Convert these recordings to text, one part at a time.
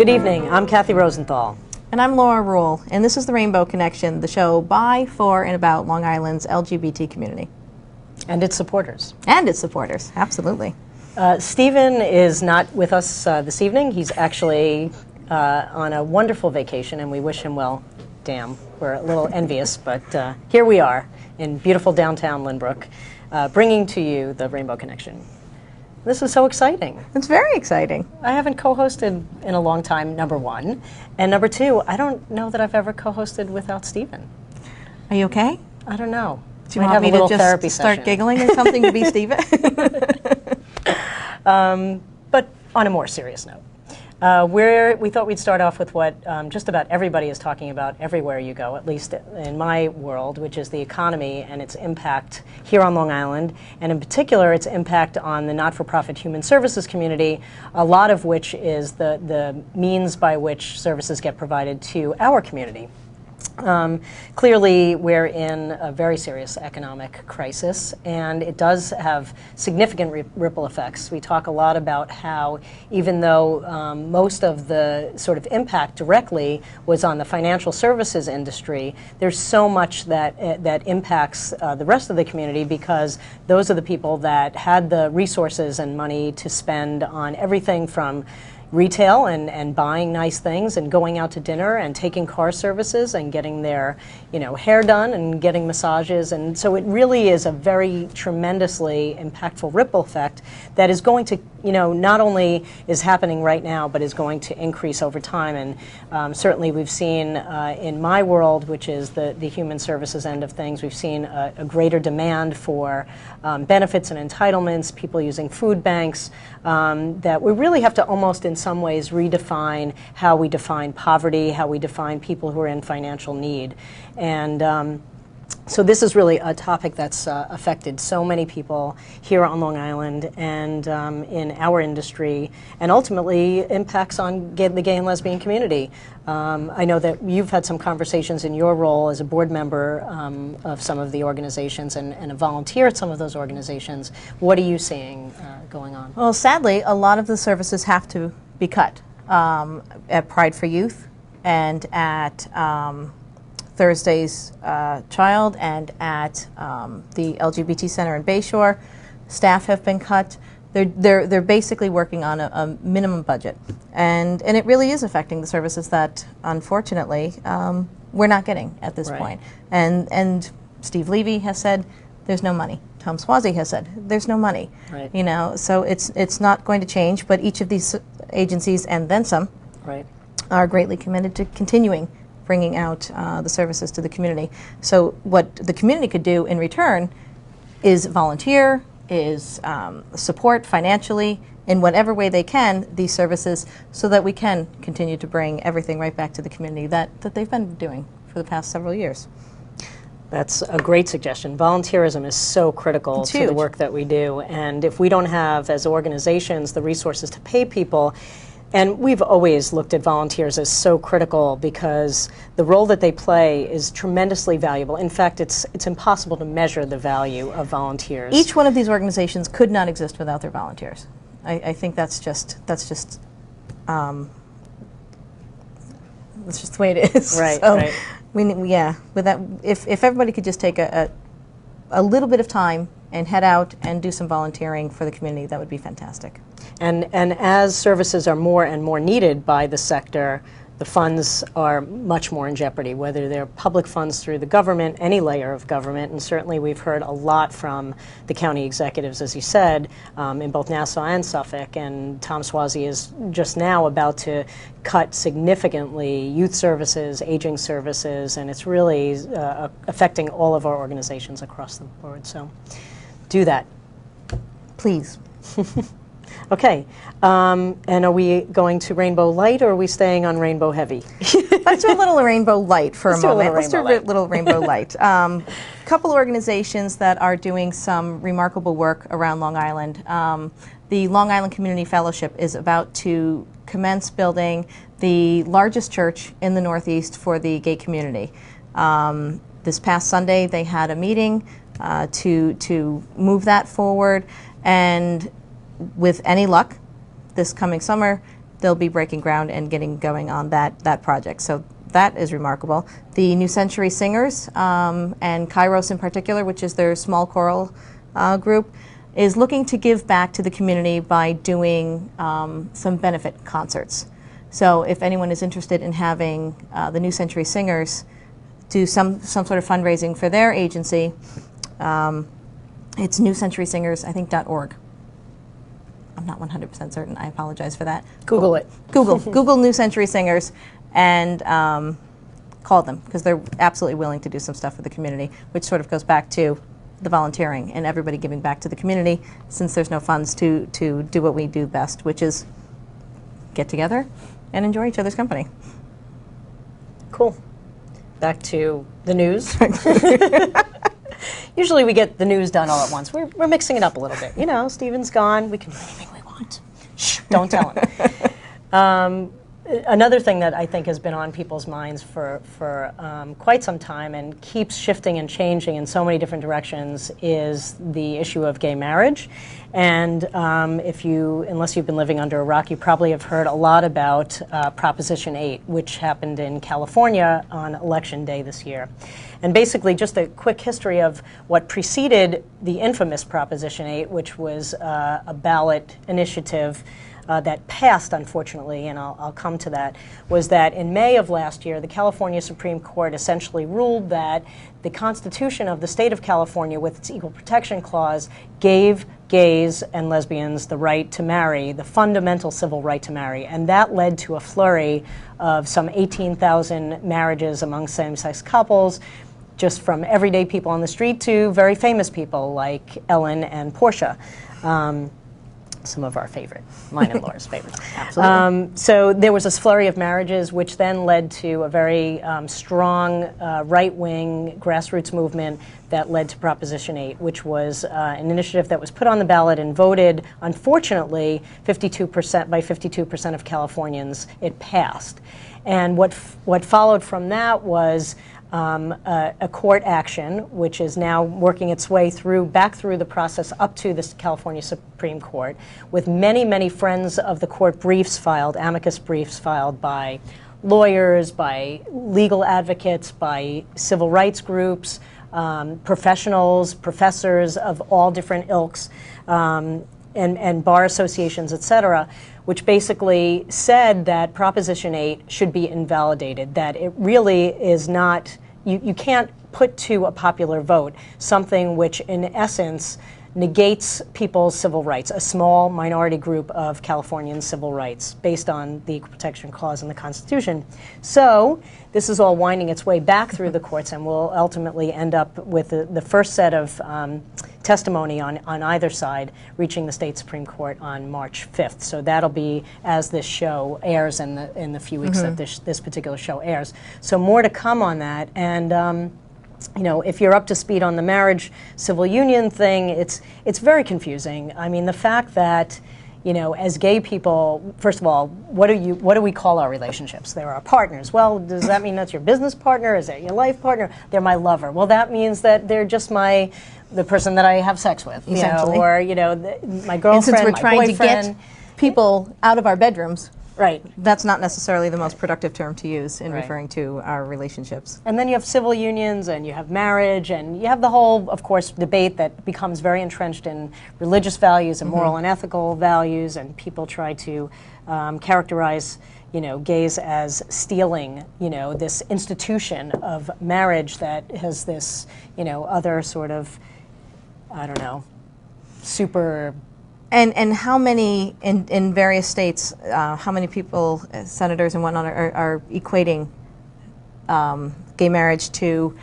Good evening. I'm Kathy Rosenthal. And I'm Laura Rule, and this is the Rainbow Connection, the show by, for, and about Long Island's LGBT community. And its supporters. And its supporters, absolutely. Stephen is not with us this evening. He's actually on a wonderful vacation, and we wish him well. Damn, we're a little envious, but here we are in beautiful downtown Lynbrook, bringing to you the Rainbow Connection. This is so exciting. It's very exciting. I haven't co-hosted in a long time, number one. And number two, I don't know that I've ever co-hosted without Stephen. Are you okay? I don't know. Do you want me to just start giggling or something to be Stephen? But on a more serious note, we thought we'd start off with what just about everybody is talking about everywhere you go, at least in my world, which is the economy and its impact here on Long Island, and in particular its impact on the not-for-profit human services community, a lot of which is the means by which services get provided to our community. Clearly, we're in a very serious economic crisis, and it does have significant ripple effects. We talk a lot about how, even though most of the sort of impact directly was on the financial services industry, there's so much that impacts the rest of the community, because those are the people that had the resources and money to spend on everything from retail and buying nice things and going out to dinner and taking car services and getting their hair done and getting massages. And so it really is a very tremendously impactful ripple effect that is going to, not only is happening right now, but is going to increase over time. And certainly we've seen in my world, which is the human services end of things, we've seen a greater demand for benefits and entitlements, people using food banks, that we really have to almost in some ways redefine how we define poverty, how we define people who are in financial need. And so this is really a topic that's affected so many people here on Long Island and in our industry, and ultimately impacts on the gay and lesbian community. I know that you've had some conversations in your role as a board member of some of the organizations and a volunteer at some of those organizations. What are you seeing going on? Well, sadly, a lot of the services have to be cut at Pride for Youth and at Thursday's Child and at the LGBT Center in Bayshore. Staff have been cut. They're basically working on a minimum budget, and it really is affecting the services that, unfortunately, we're not getting at this point. And Steve Levy has said there's no money. Tom Swazi has said there's no money. Right. So it's not going to change. But each of these agencies, and then some, are greatly committed to continuing bringing out the services to the community. So what the community could do in return is volunteer, is support financially in whatever way they can these services, so that we can continue to bring everything right back to the community that they've been doing for the past several years. That's a great suggestion. Volunteerism is so critical to the work that we do, and if we don't have, as organizations, the resources to pay people, and we've always looked at volunteers as so critical because the role that they play is tremendously valuable. In fact, it's impossible to measure the value of volunteers. Each one of these organizations could not exist without their volunteers. I think that's just the way it is. Right. So right. With that, if everybody could just take a little bit of time and head out and do some volunteering for the community, that would be fantastic. And as services are more and more needed by the sector, the funds are much more in jeopardy, whether they're public funds through the government, any layer of government, and certainly we've heard a lot from the county executives, as you said, in both Nassau and Suffolk, and Tom Swazi is just now about to cut significantly youth services, aging services, and it's really affecting all of our organizations across the board. So do that. Please. Okay, and are we going to Rainbow Light, or are we staying on Rainbow Heavy? Let's do a little Rainbow Light for a moment. Let's do a little Rainbow Light. Couple organizations that are doing some remarkable work around Long Island. The Long Island Community Fellowship is about to commence building the largest church in the Northeast for the gay community. This past Sunday, they had a meeting to move that forward, and with any luck, this coming summer, they'll be breaking ground and getting going on that project. So that is remarkable. The New Century Singers, and Kairos in particular, which is their small choral group, is looking to give back to the community by doing some benefit concerts. So if anyone is interested in having the New Century Singers do some sort of fundraising for their agency, it's newcenturysingers, I think, .org. I'm not 100% certain. I apologize for that. Google it. Google New Century Singers and call them, because they're absolutely willing to do some stuff for the community, which sort of goes back to the volunteering and everybody giving back to the community, since there's no funds to do what we do best, which is get together and enjoy each other's company. Cool. Back to the news. Usually we get the news done all at once. We're mixing it up a little bit. You know, Stephen's gone. We can do anything we want. Shh, don't tell him. Another thing that I think has been on people's minds for quite some time and keeps shifting and changing in so many different directions is the issue of gay marriage. And unless you've been living under a rock, you probably have heard a lot about Proposition 8, which happened in California on Election Day this year. And basically, just a quick history of what preceded the infamous Proposition 8, which was a ballot initiative that passed, unfortunately, and I'll come to that, was that in May of last year, the California Supreme Court essentially ruled that the Constitution of the state of California, with its Equal Protection Clause, gave gays and lesbians the right to marry, the fundamental civil right to marry. And that led to a flurry of some 18,000 marriages among same-sex couples, just from everyday people on the street to very famous people like Ellen and Portia. Some of our favorite, mine and Laura's favorite. Absolutely. So there was a flurry of marriages, which then led to a very strong right-wing grassroots movement that led to Proposition 8, which was an initiative that was put on the ballot and voted, unfortunately, 52% by 52% of Californians. It passed. And what followed from that was a court action, which is now working its way back through the process up to the California Supreme Court, with many, many friends of the court briefs filed, amicus briefs filed by lawyers, by legal advocates, by civil rights groups, professionals, professors of all different ilks, and bar associations, et cetera, which basically said that Proposition 8 should be invalidated, that it really is not, you can't put to a popular vote something which in essence negates people's civil rights, a small minority group of Californian civil rights based on the Equal Protection Clause in the Constitution. So this is all winding its way back through the courts, and will ultimately end up with the first set of testimony on either side reaching the state Supreme Court on March 5th. So that'll be as this show airs in the few weeks that this particular show airs. So more to come on that. And you know, if you're up to speed on the marriage civil union thing, it's very confusing. I mean, the fact that, you know, as gay people, first of all, what do we call our relationships? They're our partners. Well, does that mean that's your business partner? Is that your life partner? They're my lover. Well, that means that they're just the person that I have sex with, essentially. You know, or, you know, my girlfriend, and since we're my trying boyfriend. to get people out of our bedrooms, right, that's not necessarily the most productive term to use in right. referring to our relationships. And then you have civil unions, and you have marriage, and you have the whole, of course, debate that becomes very entrenched in religious values and moral and ethical values, and people try to characterize, you know, gays as stealing, you know, this institution of marriage that has this, you know, other sort of, I don't know, super. And how many, in various states, how many people, senators and whatnot, are equating gay marriage to,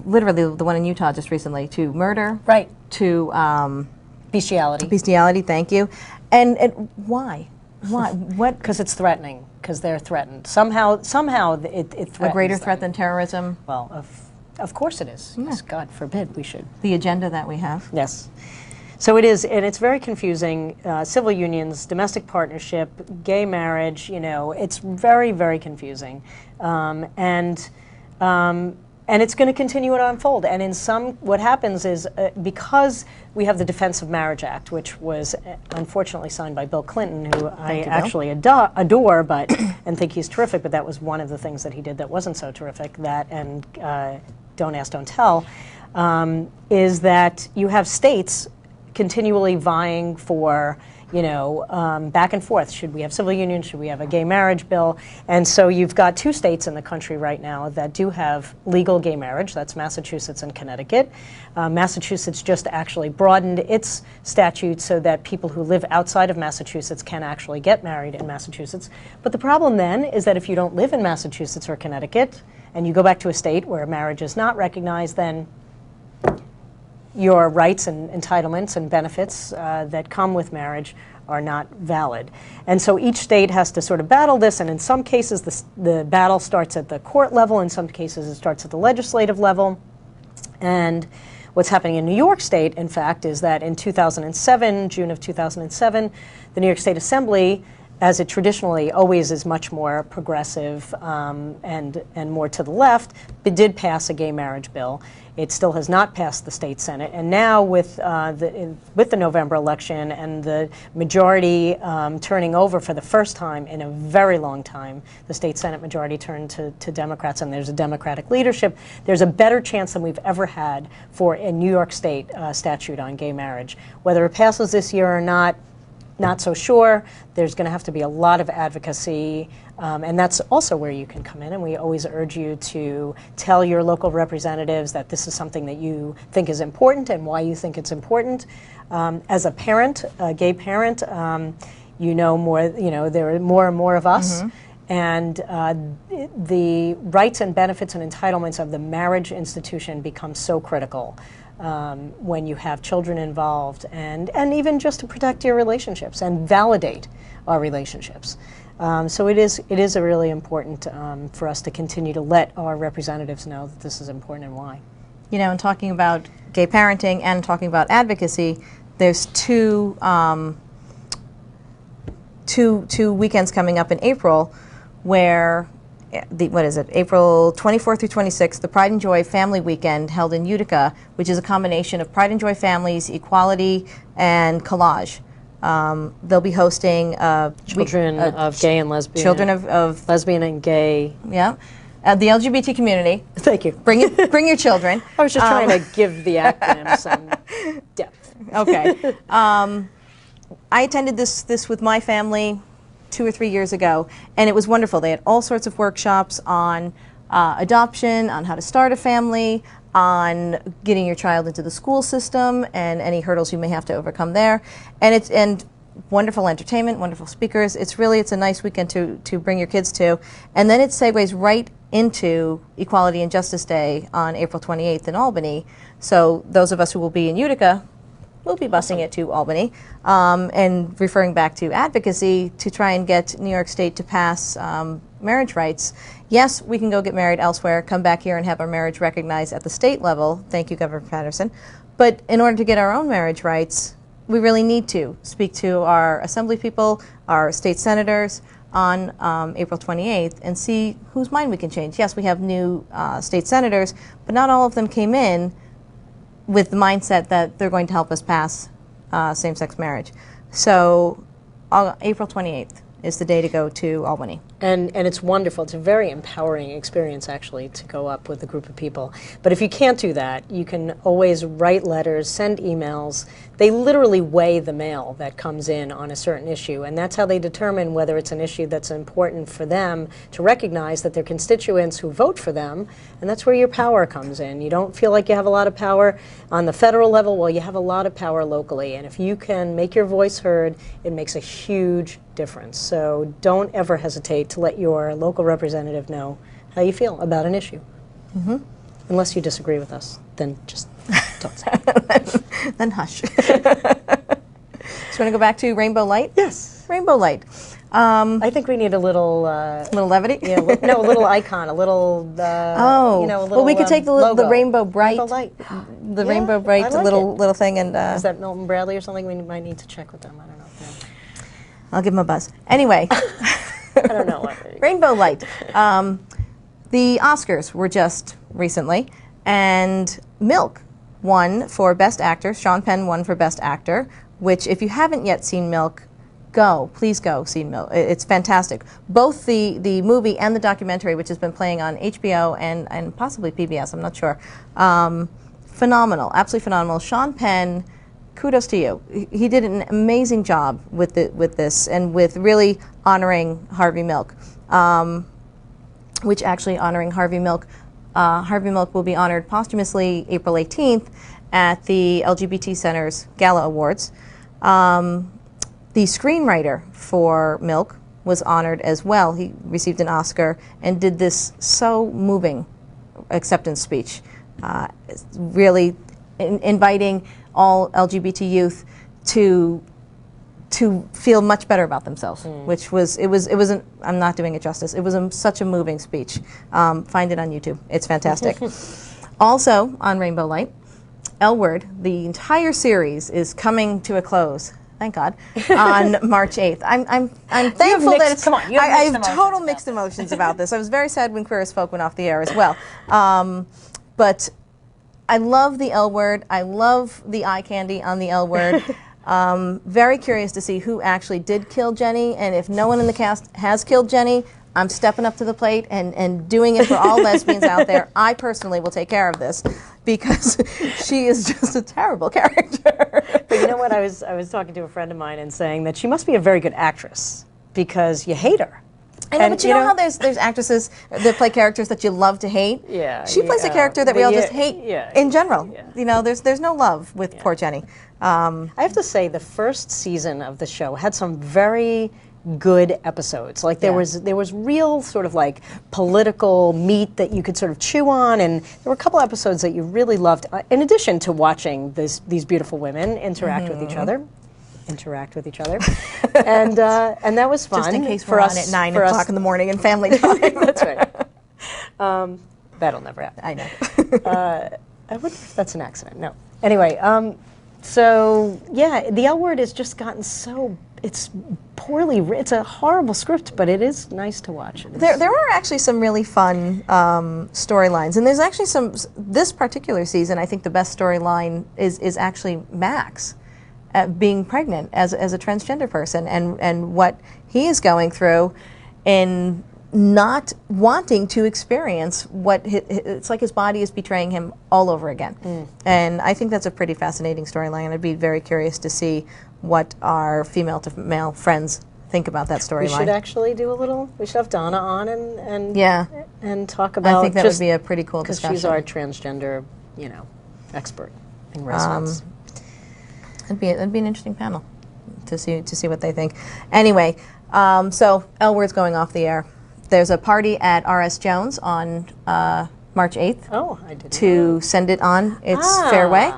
literally the one in Utah just recently, to murder? Right. To bestiality. Bestiality, thank you. And why? Why? What? Because it's threatening, because they're threatened. Somehow it threatens a greater threat them. than terrorism? Well, of course it is. Yeah. Yes, God forbid we should. The agenda that we have. Yes. So it is, and it's very confusing. Civil unions, domestic partnership, gay marriage, you know, it's very, very confusing. And it's going to continue to unfold. And in some, what happens is because we have the Defense of Marriage Act, which was unfortunately signed by Bill Clinton, who I actually adore, but and think he's terrific. But that was one of the things that he did that wasn't so terrific. That and Don't Ask, Don't Tell, is that you have states continually vying for, back and forth. Should we have civil unions? Should we have a gay marriage bill? And so you've got 2 states in the country right now that do have legal gay marriage. That's Massachusetts and Connecticut. Massachusetts just actually broadened its statute so that people who live outside of Massachusetts can actually get married in Massachusetts. But the problem then is that if you don't live in Massachusetts or Connecticut and you go back to a state where marriage is not recognized, then your rights and entitlements and benefits that come with marriage are not valid. And so each state has to sort of battle this, and in some cases the battle starts at the court level, in some cases it starts at the legislative level. And what's happening in New York State, in fact, is that in 2007, June of 2007, the New York State Assembly, as it traditionally always is much more progressive and more to the left, it did pass a gay marriage bill. It still has not passed the state Senate. And now with the November election and the majority turning over for the first time in a very long time, the state Senate majority turned to Democrats, and there's a Democratic leadership, there's a better chance than we've ever had for a New York State statute on gay marriage. Whether it passes this year or not so sure. There's going to have to be a lot of advocacy, and that's also where you can come in, and we always urge you to tell your local representatives that this is something that you think is important and why you think it's important. As a parent, a gay parent, more, there are more and more of us, and the rights and benefits and entitlements of the marriage institution become so critical. When you have children involved, and even just to protect your relationships and validate our relationships. So it is a really important for us to continue to let our representatives know that this is important and why. In talking about gay parenting and talking about advocacy, there's two weekends coming up in April where April 24th through 26th, the Pride and Joy Family Weekend held in Utica, which is a combination of Pride and Joy families, equality, and collage. They'll be hosting children of gay and lesbian. Children of lesbian and gay. Yeah. The LGBT community. Thank you. Bring your children. I was just trying to give the acronym some depth. Okay. I attended this with my family 2 or 3 years ago, and it was wonderful. They had all sorts of workshops on adoption, on how to start a family, on getting your child into the school system, and any hurdles you may have to overcome there. And wonderful entertainment, wonderful speakers. It's a nice weekend to bring your kids to. And then it segues right into Equality and Justice Day on April 28th in Albany. So those of us who will be in Utica, we'll be busing it to Albany, and referring back to advocacy to try and get New York State to pass marriage rights. Yes, we can go get married elsewhere, come back here and have our marriage recognized at the state level. Thank you, Governor Patterson. But in order to get our own marriage rights, we really need to speak to our assembly people, our state senators on April 28th and see whose mind we can change. Yes, we have new state senators, but not all of them came in with the mindset that they're going to help us pass same-sex marriage. So April 28th is the day to go to Albany. And it's wonderful. It's a very empowering experience, actually, to go up with a group of people. But if you can't do that, you can always write letters, send emails. They literally weigh the mail that comes in on a certain issue, and that's how they determine whether it's an issue that's important for them to recognize that their constituents who vote for them, and that's where your power comes in. You don't feel like you have a lot of power on the federal level. Well, you have a lot of power locally, and if you can make your voice heard, it makes a huge difference. So don't ever hesitate to let your local representative know how you feel about an issue. Unless you disagree with us, then just don't say it. Then hush. So you want to go back to Rainbow Light? Yes. Rainbow Light. I think we need a little... little levity? Yeah, no, a little icon, a little... a little, well, we could take the Rainbow Bright. Rainbow Light. The Rainbow Bright, like little thing. And is that Milton Bradley or something? We might need to check with them. I don't know. Yeah. I'll give him a buzz. Anyway. I don't know. Rainbow Light. The Oscars were just recently, and Milk won for Best Actor. Sean Penn won for Best Actor, which if you haven't yet seen Milk, please go see Milk. It's fantastic. Both the movie and the documentary, which has been playing on HBO and possibly PBS, I'm not sure. Phenomenal, absolutely phenomenal. Sean Penn, kudos to you. He did an amazing job with this and with really honoring Harvey Milk, which actually honoring Harvey Milk will be honored posthumously April 18th at the LGBT Center's Gala Awards. The screenwriter for Milk was honored as well. He received an Oscar and did this so moving acceptance speech, really inviting all LGBT youth to feel much better about themselves, which was, I'm not doing it justice, it was such a moving speech. Find it on YouTube. It's fantastic. Also on Rainbow Light, L Word, the entire series is coming to a close. Thank God, on March 8th. I'm thankful that it's, come on, you have I have mixed total mixed emotions about this. I was very sad when Queer as Folk went off the air as well. But I love the L Word. I love the eye candy on the L Word. Very curious to see who actually did kill Jenny, and if no one in the cast has killed Jenny, I'm stepping up to the plate and doing it for all lesbians out there. I personally will take care of this because she is just a terrible character. But you know what? I was talking to a friend of mine and saying that she must be a very good actress because you hate her. I know, but you know how there's actresses that play characters that you love to hate? Yeah. She plays a character that we all just hate in general. Yeah. You know, there's no love with poor Jenny. I have to say the first season of the show had some very good episodes. Like there was real sort of like political meat that you could sort of chew on, and there were a couple episodes that you really loved, in addition to watching these beautiful women interact with each other. And that was fun. Just in case for we're us on at 9 o'clock in the morning in family time. That's right. That'll never happen. I know. I wonder if that's an accident. No. Anyway, so yeah, the L Word has just gotten so, it's poorly written. It's a horrible script, but it is nice to watch. There are actually some really fun storylines, and there's actually this particular season, I think the best storyline is actually Max being pregnant as a transgender person, and what he is going through in not wanting to experience what it's like his body is betraying him all over again. And I think that's a pretty fascinating storyline, and I'd be very curious to see what our female to male friends think about that storyline. We should actually do a little, we should have Donna on and talk about, I think that would be a pretty cool discussion. Because she's our transgender, expert in residence. It'd be an interesting panel to see what they think. Anyway, so L Word's going off the air. There's a party at R.S. Jones on March 8th. Oh, I didn't to send it on its fair way.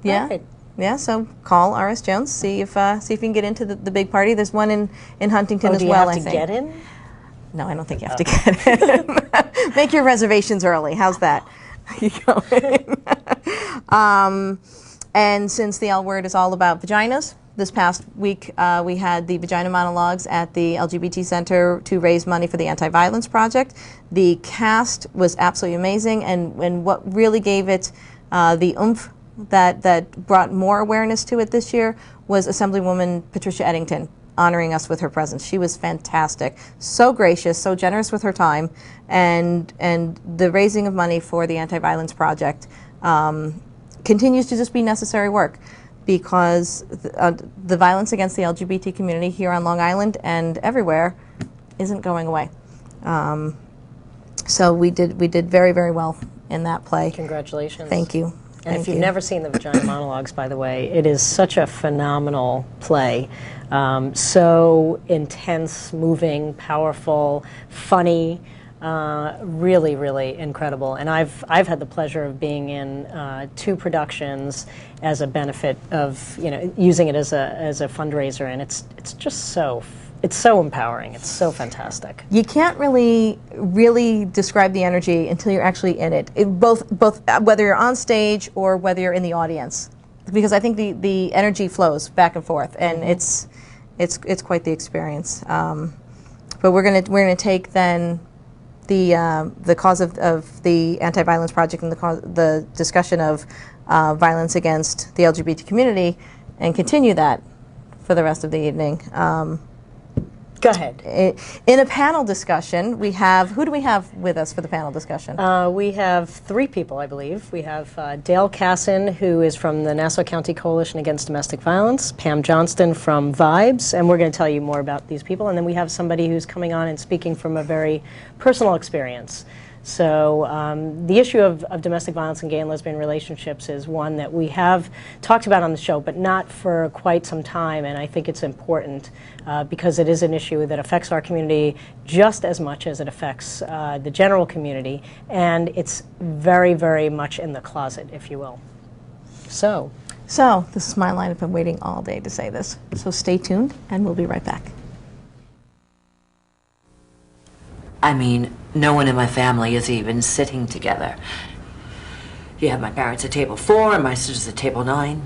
Yeah. Right. Yeah, so call R.S. Jones, see if you can get into the big party. There's one in Huntington as well, I think. Do you have to get in? No, I don't think you have to get in. Make your reservations early. How's that? You going? And since the L Word is all about vaginas, this past week we had the vagina monologues at the LGBT Center to raise money for the Anti-Violence Project. The cast was absolutely amazing, and what really gave it the oomph that brought more awareness to it this year was Assemblywoman Patricia Eddington honoring us with her presence. She was fantastic, so gracious, so generous with her time, and the raising of money for the Anti-Violence Project continues to just be necessary work, because the violence against the LGBT community here on Long Island and everywhere isn't going away. So we did very, very well in that play. Congratulations. Thank you. And if you've never seen the Vagina Monologues, by the way, it is such a phenomenal play. So intense, moving, powerful, funny, really, really incredible. And I've had the pleasure of being in 2 productions as a benefit of using it as a fundraiser, and it's just so. It's so empowering. It's so fantastic. You can't really describe the energy until you're actually in it. Both whether you're on stage or whether you're in the audience, because I think the energy flows back and forth, and it's quite the experience. But we're gonna take then the cause of the Anti-Violence Project and the discussion of violence against the LGBT community and continue that for the rest of the evening. Go ahead. In a panel discussion, we have, who do we have with us for the panel discussion? We have 3 people, I believe. We have Dale Casson, who is from the Nassau County Coalition Against Domestic Violence, Pam Johnston from Vibes, and we're going to tell you more about these people. And then we have somebody who's coming on and speaking from a very personal experience. So the issue of domestic violence in gay and lesbian relationships is one that we have talked about on the show, but not for quite some time, and I think it's important because it is an issue that affects our community just as much as it affects the general community, and it's very, very much in the closet, if you will. So this is my line. I've been waiting all day to say this, so stay tuned, and we'll be right back. I mean, no one in my family is even sitting together. You have my parents at table 4 and my sisters at table 9.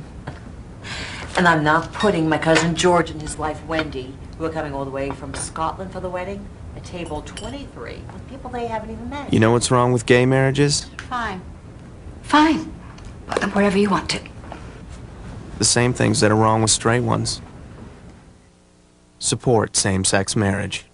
And I'm not putting my cousin George and his wife Wendy, who are coming all the way from Scotland for the wedding, at table 23 with people they haven't even met. You know what's wrong with gay marriages? Fine. Fine. Put them wherever you want to. The same things that are wrong with straight ones. Support same-sex marriage.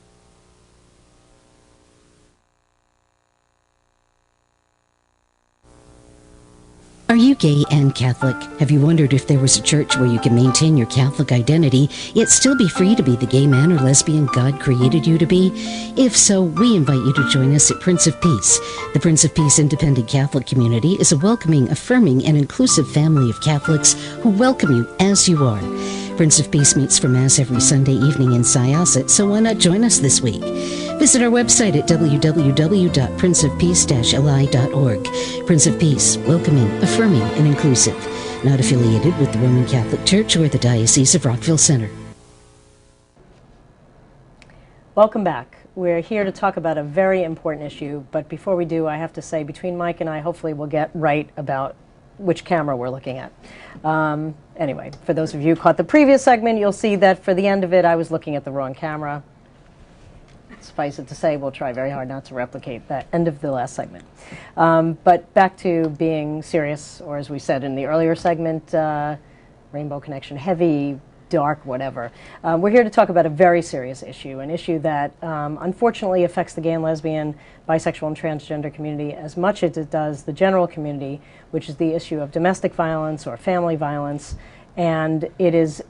Are you gay and Catholic? Have you wondered if there was a church where you can maintain your Catholic identity, yet still be free to be the gay man or lesbian God created you to be? If so, we invite you to join us at Prince of Peace. The Prince of Peace Independent Catholic Community is a welcoming, affirming, and inclusive family of Catholics who welcome you as you are. Prince of Peace meets for Mass every Sunday evening in Syosset, so why not join us this week? Visit our website at www.princeofpeace-li.org. Prince of Peace, welcoming, affirming, and inclusive. Not affiliated with the Roman Catholic Church or the Diocese of Rockville Center. welcome back. We're here to talk about a very important issue, but before we do, I have to say, between Mike and I, hopefully we'll get right about which camera we're looking at. Anyway, for those of you who caught the previous segment, you'll see that for the end of it, I was looking at the wrong camera. Suffice it to say, we'll try very hard not to replicate that end of the last segment. But back to being serious, or as we said in the earlier segment, Rainbow Connection, heavy, dark, whatever. We're here to talk about a very serious issue, an issue that unfortunately affects the gay and lesbian, bisexual and transgender community as much as it does the general community, which is the issue of domestic violence or family violence. And it is,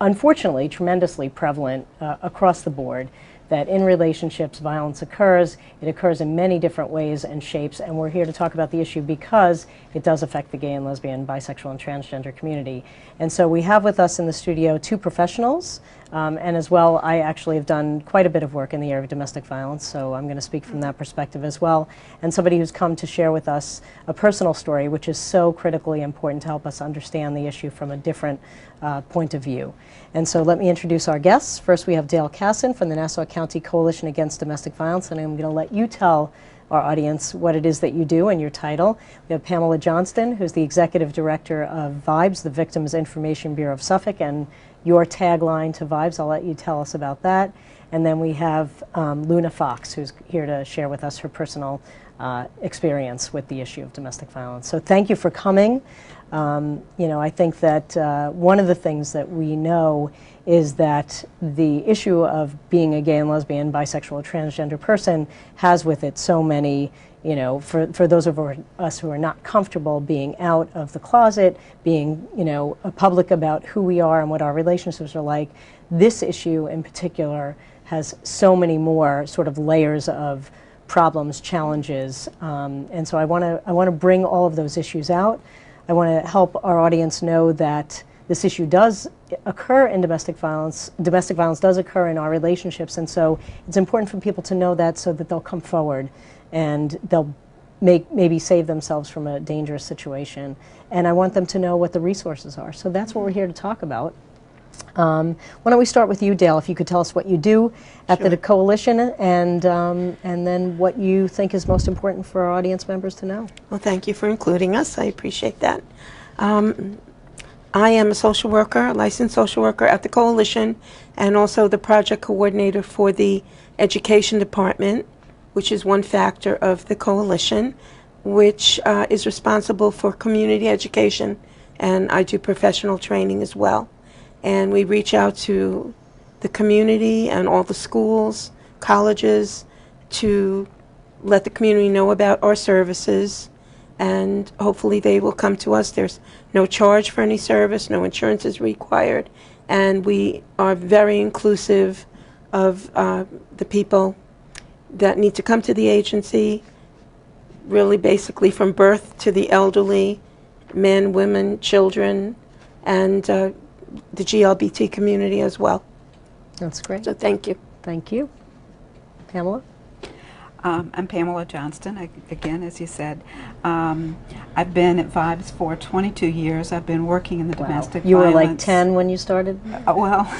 unfortunately, tremendously prevalent across the board, that in relationships violence occurs. It occurs in many different ways and shapes, and we're here to talk about the issue because it does affect the gay and lesbian, bisexual and transgender community. And so we have with us in the studio two professionals, and as well, I actually have done quite a bit of work in the area of domestic violence, so I'm going to speak from that perspective as well, and somebody who's come to share with us a personal story which is so critically important to help us understand the issue from a different point of view. And so let me introduce our guests. First, we have Dale Casson from the Nassau County Coalition Against Domestic Violence, and I'm going to let you tell our audience what it is that you do and your title. We have Pamela Johnston, who's the Executive Director of Vibes, the Victims Information Bureau of Suffolk, and your tagline to Vibes. I'll let you tell us about that. And then we have Luna Fox, who's here to share with us her personal experience with the issue of domestic violence. So thank you for coming. You know, I think that one of the things that we know is that the issue of being a gay and lesbian, bisexual, or transgender person has with it so many, you know, for those of us who are not comfortable being out of the closet, being, you know, public about who we are and what our relationships are like, this issue in particular has so many more sort of layers of problems, challenges, and so I want to bring all of those issues out. I want to help our audience know that this issue does occur in domestic violence. Domestic violence does occur in our relationships, and so it's important for people to know that so that they'll come forward and they'll maybe save themselves from a dangerous situation. And I want them to know what the resources are. So that's what we're here to talk about. Why don't we start with you, Dale, if you could tell us what you do at the coalition and then what you think is most important for our audience members to know. Well, thank you for including us. I appreciate that. I am a social worker, a licensed social worker at the coalition, and also the project coordinator for the education department which is one factor of the coalition, which is responsible for community education, and I do professional training as well. And we reach out to the community and all the schools, colleges, to let the community know about our services, and hopefully they will come to us. There's no charge for any service, no insurance is required, and we are very inclusive of the people that need to come to the agency, really basically from birth to the elderly, men, women, children, and the GLBT community as well. That's great. So thank you. Thank you. Pamela? I'm Pamela Johnston, again, as you said. I've been at Vibes for 22 years. I've been working in the domestic You were violence. like 10 when you started? Well,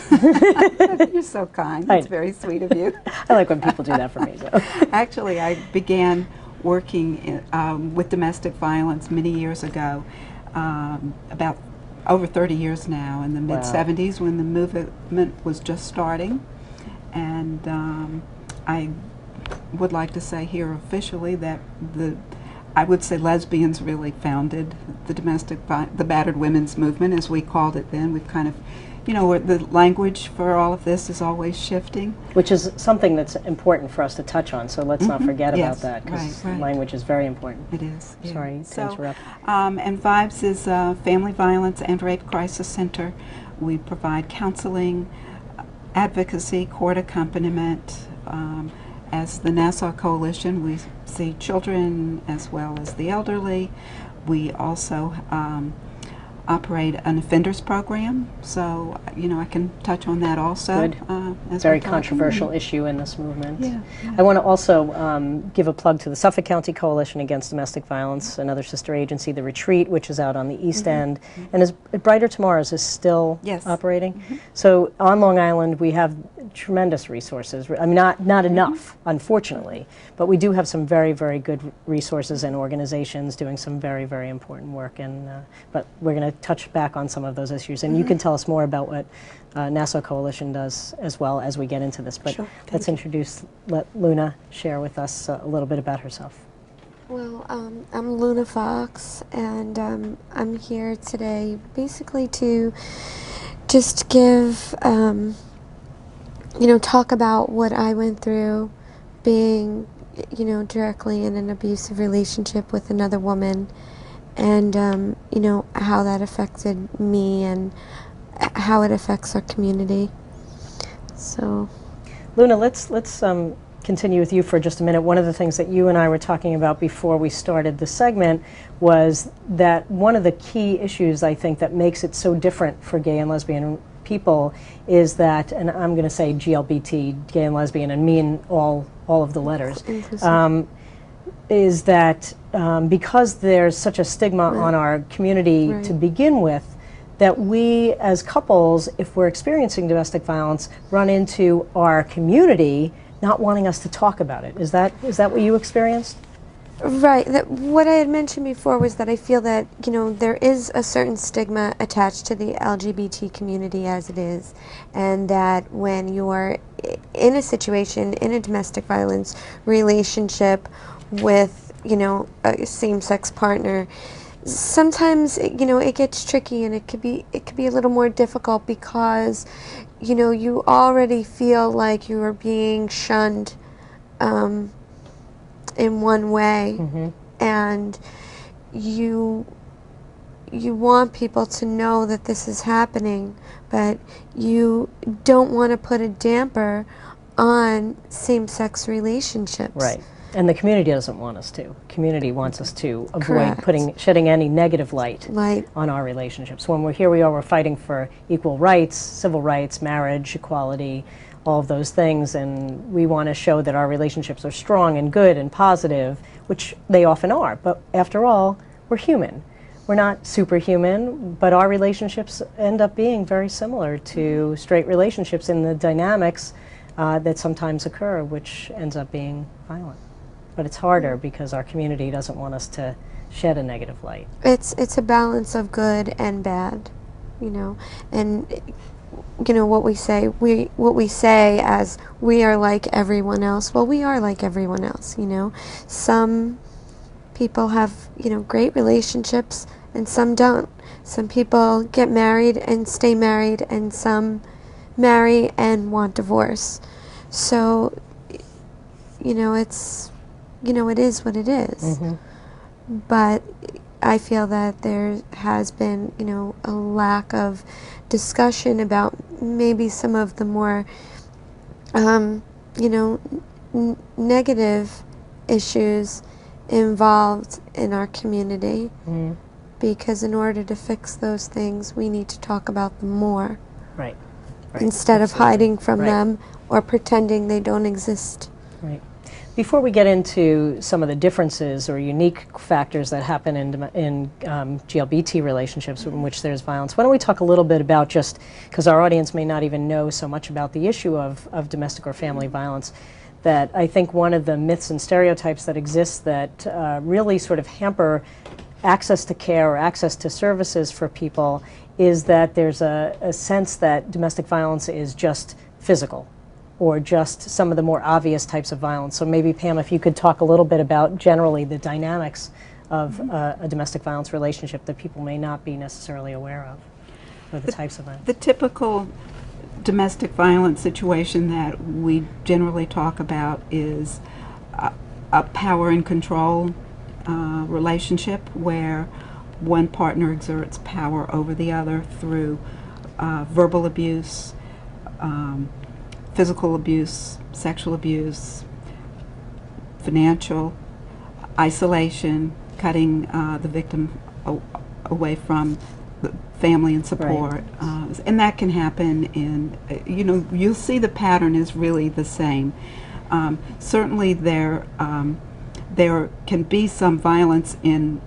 you're so kind. It's very sweet of you. I like when people do that for me. So. Actually, I began working with domestic violence many years ago, about over 30 years now, in the mid-'70s when the movement was just starting. And I would like to say here officially that I would say lesbians really founded the the battered women's movement, as we called it then. We've kind of, you know, the language for all of this is always shifting. Which is something that's important for us to touch on, so let's not forget about that, because language is very important. It is. Yeah. Sorry to interrupt. And Vibes is a family violence and rape crisis center. We provide counseling, advocacy, court accompaniment. As the Nassau Coalition, we see children as well as the elderly. We also operate an offenders program, so you know I can touch on that also. Good. Very controversial issue in this movement. Yeah. I want to also give a plug to the Suffolk County Coalition Against Domestic Violence, another sister agency, The Retreat, which is out on the East End, and is Brighter Tomorrows is still operating. So on Long Island we have tremendous resources. I mean, not enough, unfortunately, but we do have some very, very good resources and organizations doing some very, very important work. And but we're going to touch back on some of those issues, and you can tell us more about what Nassau Coalition does as well as we get into this. But let's let Luna share with us a little bit about herself. Well, I'm Luna Fox, and I'm here today basically to just give you know, talk about what I went through being, you know, directly in an abusive relationship with another woman, and, you know, how that affected me and how it affects our community. So, Luna, let's continue with you for just a minute. One of the things that you and I were talking about before we started the segment was that one of the key issues, I think, that makes it so different for gay and lesbian people is that, and I'm going to say GLBT, gay and lesbian, and mean all of the letters, is that because there's such a stigma on our community to begin with, that we as couples, if we're experiencing domestic violence, run into our community not wanting us to talk about it. Is that what you experienced? right. What I had mentioned before was that I feel that, you know, there is a certain stigma attached to the LGBT community as it is, and that when you're in a situation, in a domestic violence relationship with, you know, a same-sex partner, sometimes, you know, it gets tricky, and it could be a little more difficult because, you know, you already feel like you are being shunned in one way, and you want people to know that this is happening, but you don't want to put a damper on same-sex relationships. Right. And the community doesn't want us to. Community wants us to avoid shedding any negative light on our relationships. When we're fighting for equal rights, civil rights, marriage, equality, all of those things, and we want to show that our relationships are strong and good and positive, which they often are. But after all, we're human. We're not superhuman, but our relationships end up being very similar to straight relationships in the dynamics that sometimes occur, which ends up being violent. But it's harder because our community doesn't want us to shed a negative light. It's a balance of good and bad, you know. And you know, what we say as we are like everyone else. Well, we are like everyone else, you know. Some people have, you know, great relationships and some don't. Some people get married and stay married, and some marry and want divorce. So, you know, it's, you know, it is what it is. But I feel that there has been, you know, a lack of discussion about maybe some of the more, you know, negative issues involved in our community. Because in order to fix those things, we need to talk about them more. Right. Instead of hiding from them or pretending they don't exist. Right. Before we get into some of the differences or unique factors that happen in GLBT relationships in which there's violence, why don't we talk a little bit about, just because our audience may not even know so much about the issue of domestic or family violence, that I think one of the myths and stereotypes that exist that really sort of hamper access to care or access to services for people is that there's a sense that domestic violence is just physical, or just some of the more obvious types of violence. So maybe, Pam, if you could talk a little bit about generally the dynamics of a domestic violence relationship that people may not be necessarily aware of, or the types of violence. The typical domestic violence situation that we generally talk about is a power and control relationship where one partner exerts power over the other through verbal abuse, physical abuse, sexual abuse, financial isolation, cutting the victim away from the family and support. And that can happen in, you know, you'll see the pattern is really the same. Certainly there can be some violence in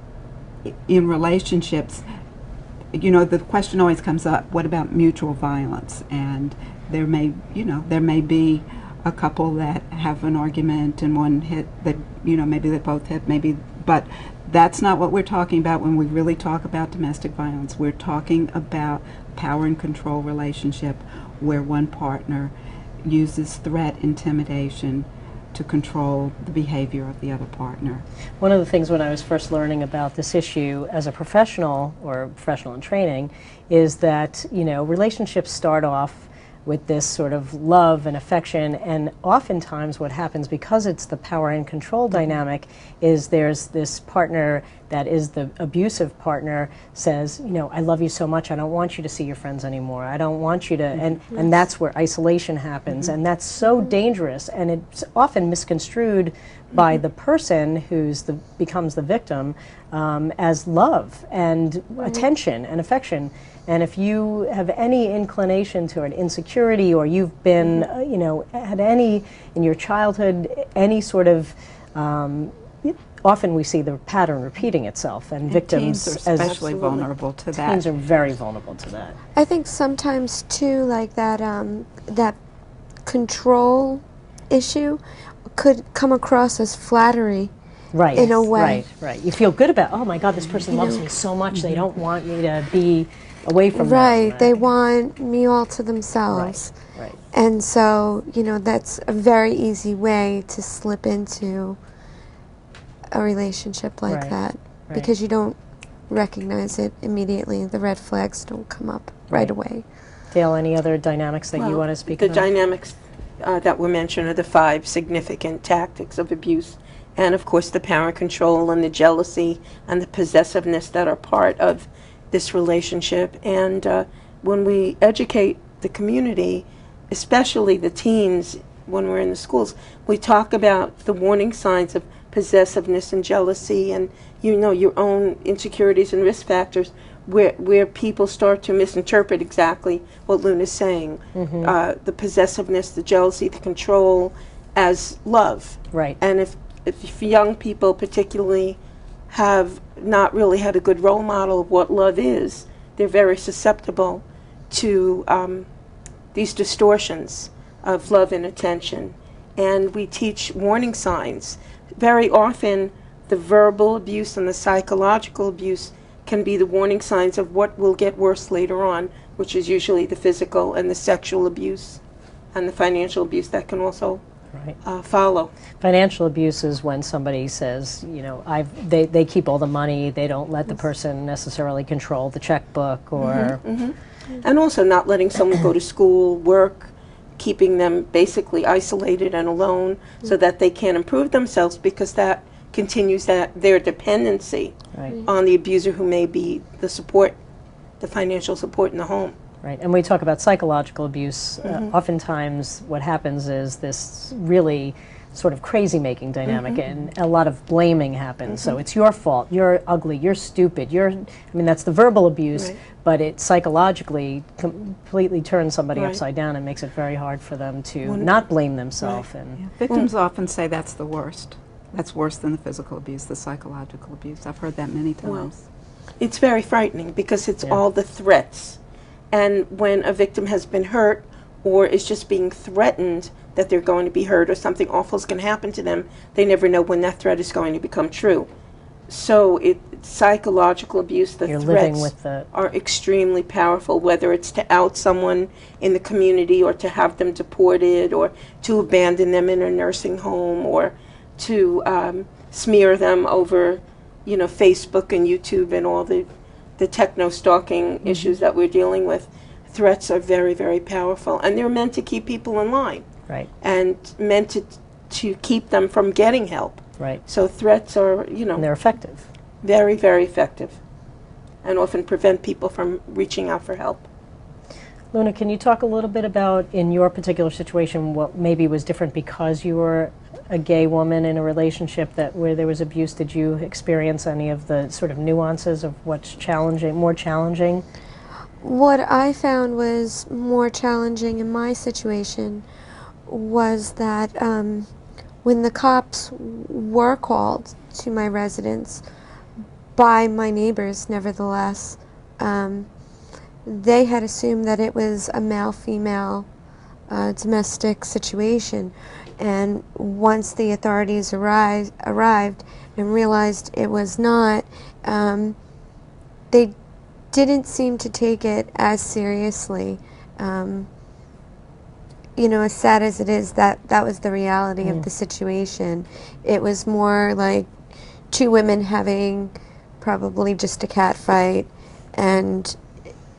relationships. You know, the question always comes up, what about mutual violence? And there may be a couple that have an argument and one hit that, you know, maybe they both hit, maybe, but that's not what we're talking about when we really talk about domestic violence. We're talking about power and control relationship where one partner uses threat, intimidation to control the behavior of the other partner. One of the things when I was first learning about this issue as a professional or professional in training is that, you know, relationships start off with this sort of love and affection, and oftentimes what happens, because it's the power and control dynamic, is there's this partner that is the abusive partner says, you know, I love you so much, I don't want you to see your friends anymore, I don't want you to, and that's where isolation happens, and that's so dangerous, and it's often misconstrued by the person who's becomes the victim as love and attention and affection. And if you have any inclination to an insecurity, or you've been, you know, had any in your childhood, any sort of, often we see the pattern repeating itself, and victims teens are especially vulnerable to that. Teens are very vulnerable to that. I think sometimes too, like that, that control issue could come across as flattery. Right. In a way. Right. You feel good about, oh my God, this person loves me so much, they don't want me to be away from them. Right, they want me all to themselves. Right. And so, you know, that's a very easy way to slip into a relationship like that, because you don't recognize it immediately. The red flags don't come up right away. Dale, any other dynamics that you want to speak about? The dynamics that were mentioned are the 5 significant tactics of abuse, and of course the power control and the jealousy and the possessiveness that are part of this relationship. And when we educate the community, especially the teens, when we're in the schools, we talk about the warning signs of possessiveness and jealousy, and, you know, your own insecurities and risk factors, where people start to misinterpret exactly what Luna's saying. The possessiveness, the jealousy, the control as love. Right. And if young people particularly have not really had a good role model of what love is, they're very susceptible to these distortions of love and attention. And we teach warning signs. Very often the verbal abuse and the psychological abuse can be the warning signs of what will get worse later on, which is usually the physical and the sexual abuse and the financial abuse that can also follow. Financial abuse is when somebody says, you know, they keep all the money, they don't let the person necessarily control the checkbook, or... And also not letting someone go to school, work, keeping them basically isolated and alone so that they can't improve themselves, because that continues their dependency on the abuser, who may be the support, the financial support in the home. Right, and we talk about psychological abuse. Oftentimes what happens is this really sort of crazy-making dynamic, and a lot of blaming happens. So it's your fault, you're ugly, you're stupid, I mean, that's the verbal abuse, but it psychologically completely turns somebody upside down and makes it very hard for them to not blame themselves. And Victims often say that's the worst. That's worse than the physical abuse, the psychological abuse. I've heard that many times. It's very frightening, because it's all the threats. And when a victim has been hurt or is just being threatened that they're going to be hurt or something awful is going to happen to them, they never know when that threat is going to become true. So psychological abuse, the threats are extremely powerful, whether it's to out someone in the community or to have them deported or to abandon them in a nursing home or to smear them over, you know, Facebook and YouTube and all the techno-stalking issues that we're dealing with. Threats are very, very powerful, and they're meant to keep people in line. Right. And meant to keep them from getting help. Right. So threats are, you know... And they're effective. Very, very effective. And often prevent people from reaching out for help. Luna, can you talk a little bit about, in your particular situation, what maybe was different because you were a gay woman in a relationship where there was abuse? Did you experience any of the sort of nuances of what's more challenging? What I found was more challenging in my situation was that when the cops were called to my residence by my neighbors, nevertheless, they had assumed that it was a male-female domestic situation. And once the authorities arrived and realized it was not, they didn't seem to take it as seriously. You know, as sad as it is, that was the reality of the situation. It was more like two women having probably just a cat fight, and,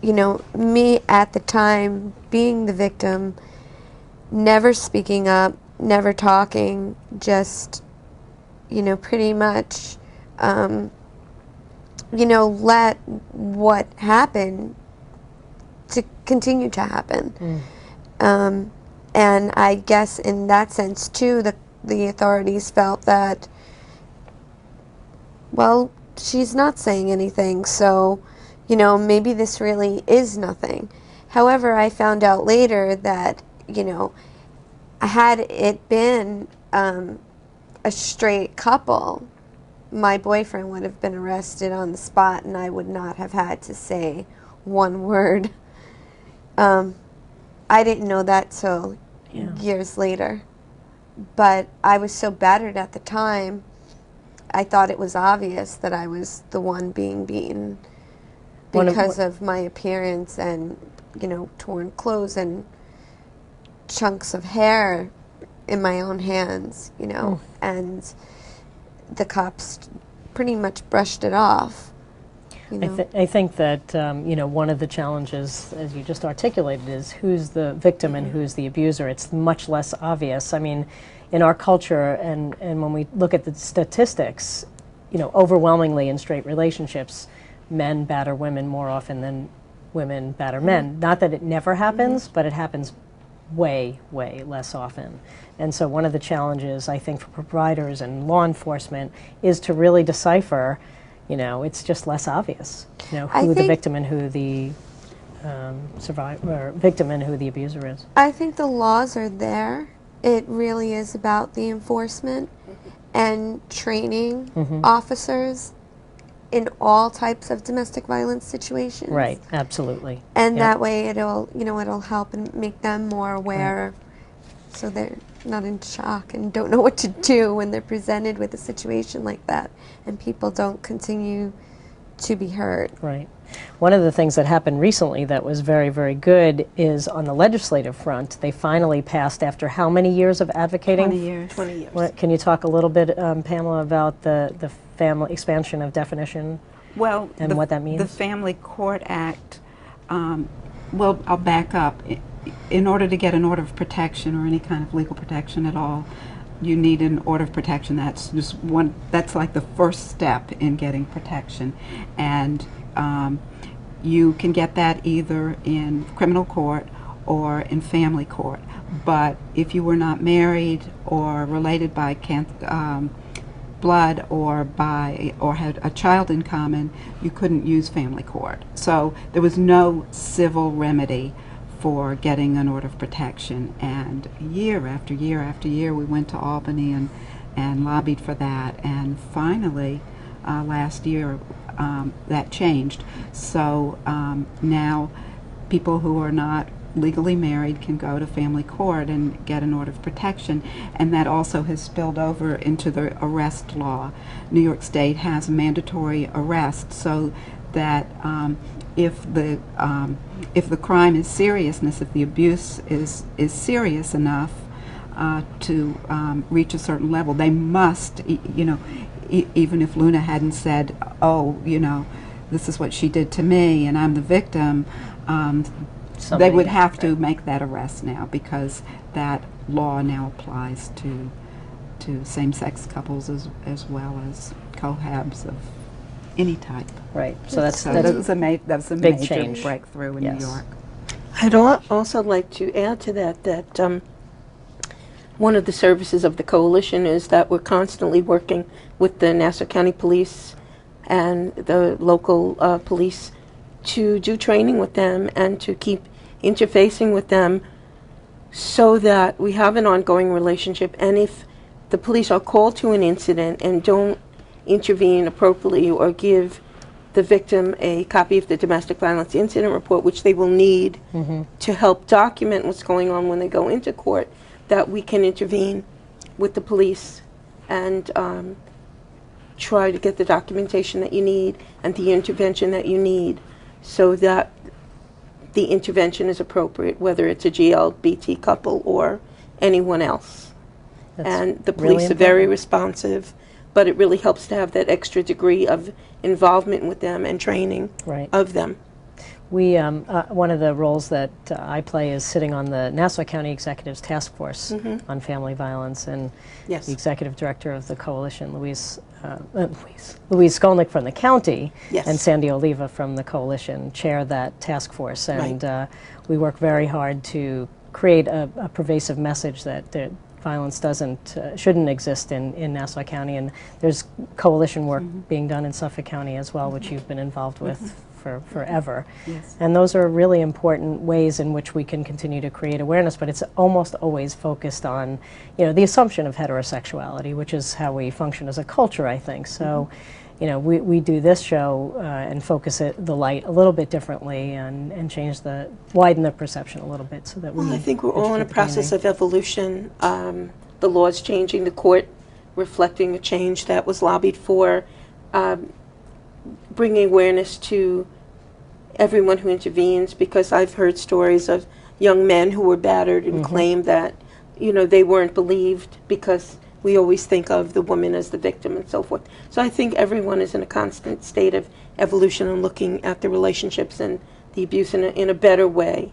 you know, me at the time being the victim, never speaking up, never talking, just, you know, pretty much, you know, let what happened to continue to happen. And I guess in that sense, too, the authorities felt that, well, she's not saying anything, so, you know, maybe this really is nothing. However, I found out later that, you know, had it been a straight couple, my boyfriend would have been arrested on the spot and I would not have had to say one word. I didn't know that till years later. But I was so battered at the time, I thought it was obvious that I was the one being beaten because of my appearance and, you know, torn clothes and chunks of hair in my own hands, you know, and the cops pretty much brushed it off. You know? I think that, you know, one of the challenges, as you just articulated, is who's the victim and who's the abuser. It's much less obvious. I mean, in our culture, and when we look at the statistics, you know, overwhelmingly in straight relationships, men batter women more often than women batter men. Not that it never happens, but it happens way, way less often. And so one of the challenges, I think, for providers and law enforcement is to really decipher, you know, it's just less obvious, you know, who the victim and who the victim and who the abuser is. I think the laws are there. It really is about the enforcement and training officers in all types of domestic violence situations. Right, absolutely. And that way it'll, you know, it'll help and make them more aware, so they're not in shock and don't know what to do when they're presented with a situation like that, and people don't continue to be heard. Right. One of the things that happened recently that was very, very good is on the legislative front. They finally passed, after how many years of advocating? 20 years. 20 years. Can you talk a little bit, Pamela, about the family expansion of definition? Well, and what that means? The Family Court Act, well, I'll back up. In order to get an order of protection or any kind of legal protection at all, you need an order of protection. That's just one. That's like the first step in getting protection, and you can get that either in criminal court or in family court. But if you were not married or related by blood or had a child in common, you couldn't use family court. So there was no civil remedy for getting an order of protection. And year after year after year, we went to Albany and lobbied for that. And finally, last year, that changed. So now people who are not legally married can go to family court and get an order of protection, and that also has spilled over into the arrest law. New York State has mandatory arrest, so that if the crime is seriousness, if the abuse is serious enough to reach a certain level, they must, even if Luna hadn't said, oh, this is what she did to me and I'm the victim, they would have to make that arrest now, because that law now applies to same-sex couples as well as cohabs of any type. Right. So that was a major change. breakthrough in New York. I'd also like to add to that one of the services of the coalition is that we're constantly working with the Nassau County Police and the local police to do training with them and to keep interfacing with them so that we have an ongoing relationship. And if the police are called to an incident and don't intervene appropriately or give the victim a copy of the domestic violence incident report, which they will need to help document what's going on when they go into court, that we can intervene with the police and try to get the documentation that you need and the intervention that you need, so that the intervention is appropriate, whether it's a GLBT couple or anyone else. And the police are very responsive, but it really helps to have that extra degree of involvement with them and training of them. We, one of the roles that I play is sitting on the Nassau County Executive's Task Force on Family Violence, and the Executive Director of the Coalition, Louise Skolnick from the county, and Sandy Oliva from the Coalition chair that task force. And we work very hard to create a pervasive message that violence shouldn't exist in Nassau County, and there's coalition work being done in Suffolk County as well, which you've been involved with for forever. And those are really important ways in which we can continue to create awareness, but it's almost always focused on, the assumption of heterosexuality, which is how we function as a culture, I think. So, we do this show and focus the light a little bit differently and widen the perception a little bit so that I think we're all in a process of evolution. The law's changing, the court reflecting a change that was lobbied for, bringing awareness to everyone who intervenes, because I've heard stories of young men who were battered and claimed that, they weren't believed because we always think of the woman as the victim and so forth. So I think everyone is in a constant state of evolution and looking at the relationships and the abuse in a better way,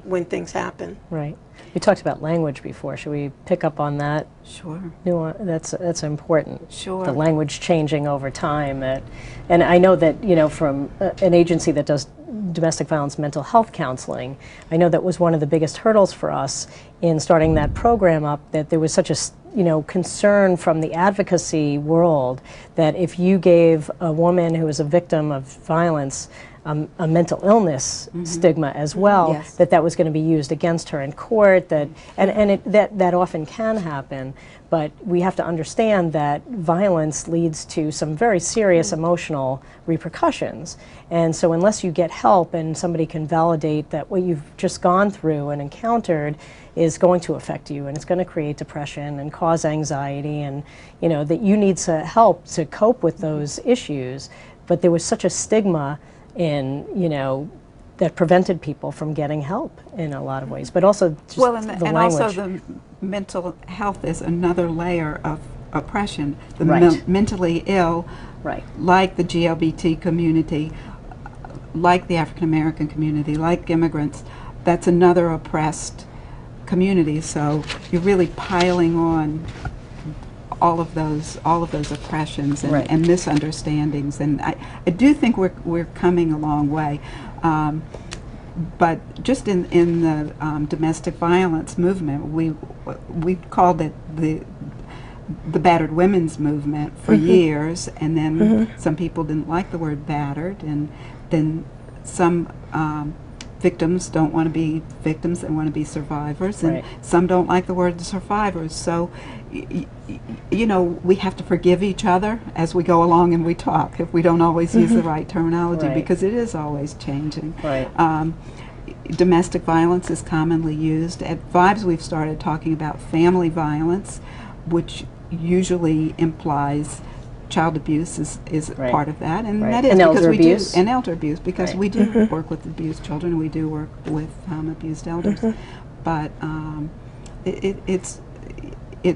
when things happen. Right. We talked about language before. Should we pick up on that? Sure. That's important. Sure. The language changing over time. And I know that, from an agency that does domestic violence mental health counseling, I know that was one of the biggest hurdles for us in starting that program up, that there was such a concern from the advocacy world that if you gave a woman who was a victim of violence a mental illness stigma as well, that was going to be used against her in court, that often can happen, but we have to understand that violence leads to some very serious emotional repercussions, and so unless you get help and somebody can validate that what you've just gone through and encountered is going to affect you and it's going to create depression and cause anxiety, and that you need help to cope with those issues, but there was such a stigma in, you know, that prevented people from getting help in a lot of ways, but also just well, the and language. also the mental health is another layer of oppression. The Right. mentally ill, Right. like the GLBT community, like the African American community, like immigrants, that's another oppressed community. So you're really piling on all of those oppressions and, Right. and misunderstandings. And I do think we're coming a long way. But just in the domestic violence movement, we called it the battered women's movement for years, and then some people didn't like the word battered, and then some victims don't want to be victims, they want to be survivors, and Right. some don't like the word survivors. So, you know, we have to forgive each other as we go along and we talk if we don't always use the right terminology, Right. because it is always changing. Right. Domestic violence is commonly used. At Vibes, we've started talking about family violence, which usually implies child abuse is Right. part of that, and Right. that is And because elder we abuse. do, and elder abuse, because Right. we do work with abused children, we do work with abused elders, but it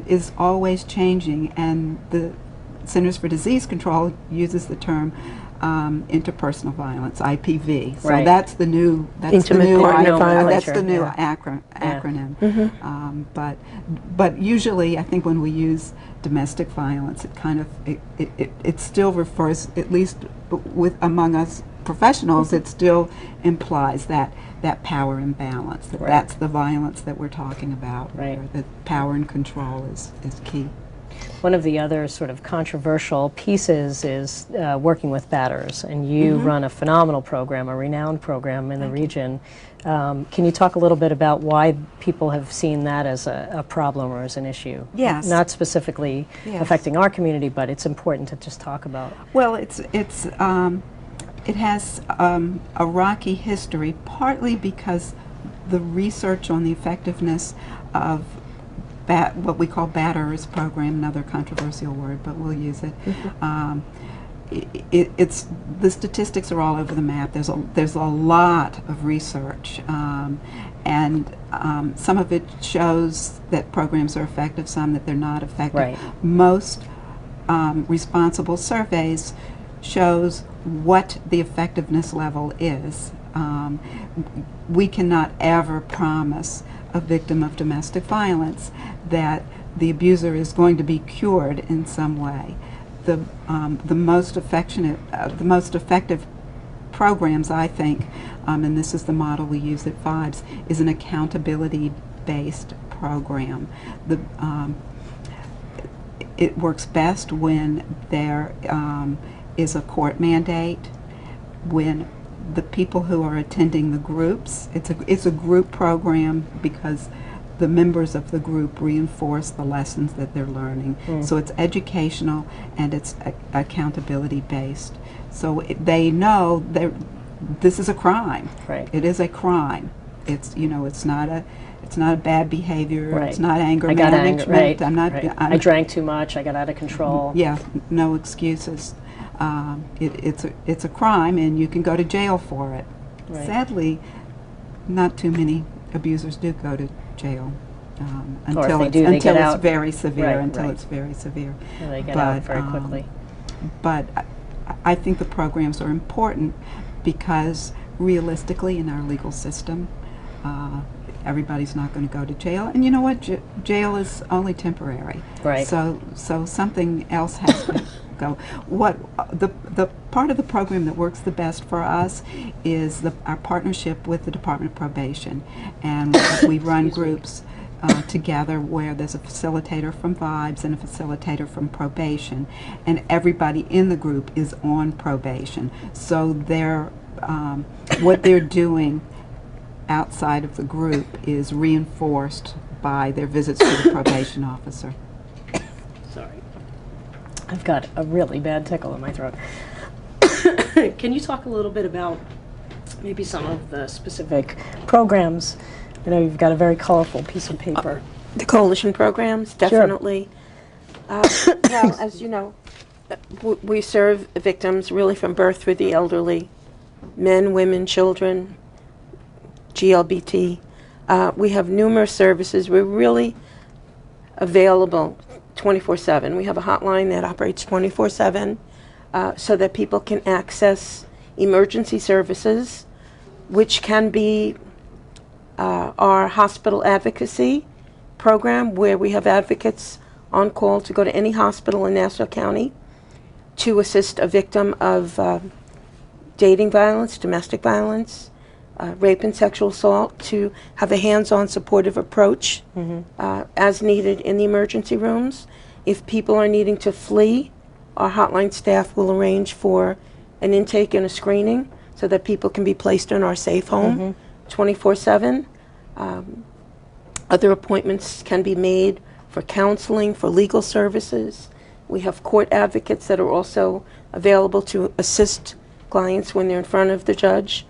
is always changing, and the Centers for Disease Control uses the term interpersonal violence, IPV. So Right. that's the new Intimate partner violence. That's the new Yeah. acronym. But usually, I think when we use domestic violence, it kind of it still refers, at least with among us professionals, it still implies that power imbalance. That's the violence that we're talking about. Right. Where the power and control is key. One of the other sort of controversial pieces is working with batters, and you run a phenomenal program, a renowned program in the region. Can you talk a little bit about why people have seen that as a problem or as an issue? Yes. Not specifically Yes. affecting our community, but it's important to just talk about. Well, it has a rocky history, partly because the research on the effectiveness of what we call batterers program, another controversial word, but we'll use it. It's the statistics are all over the map. There's a lot of research, and some of it shows that programs are effective, some that they're not effective. Right. Most responsible surveys shows what the effectiveness level is. We cannot ever promise a victim of domestic violence that the abuser is going to be cured in some way. The most effective programs, I think, and this is the model we use at Vibes, is an accountability-based program. It works best when there is a court mandate, when the people who are attending the groups, it's a group program because the members of the group reinforce the lessons that they're learning. So it's educational and it's accountability based. So they know this is a crime. Right. It is a crime. It's it's not a bad behavior. Right. It's not anger I got management. right. I'm not. Right. I drank too much. I got out of control. Yeah, no excuses. It's a crime, and you can go to jail for it. Right. Sadly, not too many abusers do go to jail until they do, they get it's out. very severe. Right, until right. it's very severe. And they get out very quickly. But I think the programs are important because realistically, in our legal system, everybody's not going to go to jail, and you know what? Jail is only temporary. Right. So something else has to go. What the part of the program that works the best for us is our partnership with the Department of Probation, and we run groups together where there's a facilitator from Vibes and a facilitator from Probation, and everybody in the group is on probation. So what they're doing outside of the group is reinforced by their visits to the probation officer. Sorry. I've got a really bad tickle in my throat. Can you talk a little bit about maybe some of the specific programs? I know you've got a very colorful piece of paper. The coalition programs, definitely. Well, as you know, We serve victims really from birth through the elderly, men, women, children, GLBT. We have numerous services. We're really available 24/7. We have a hotline that operates 24/7 so that people can access emergency services, which can be our hospital advocacy program, where we have advocates on call to go to any hospital in Nassau County to assist a victim of dating violence, domestic violence, rape and sexual assault, to have a hands-on supportive approach as needed in the emergency rooms. If people are needing to flee, our hotline staff will arrange for an intake and a screening so that people can be placed in our safe home 24/7. Other appointments can be made for counseling, for legal services. We have court advocates that are also available to assist clients when they're in front of the judge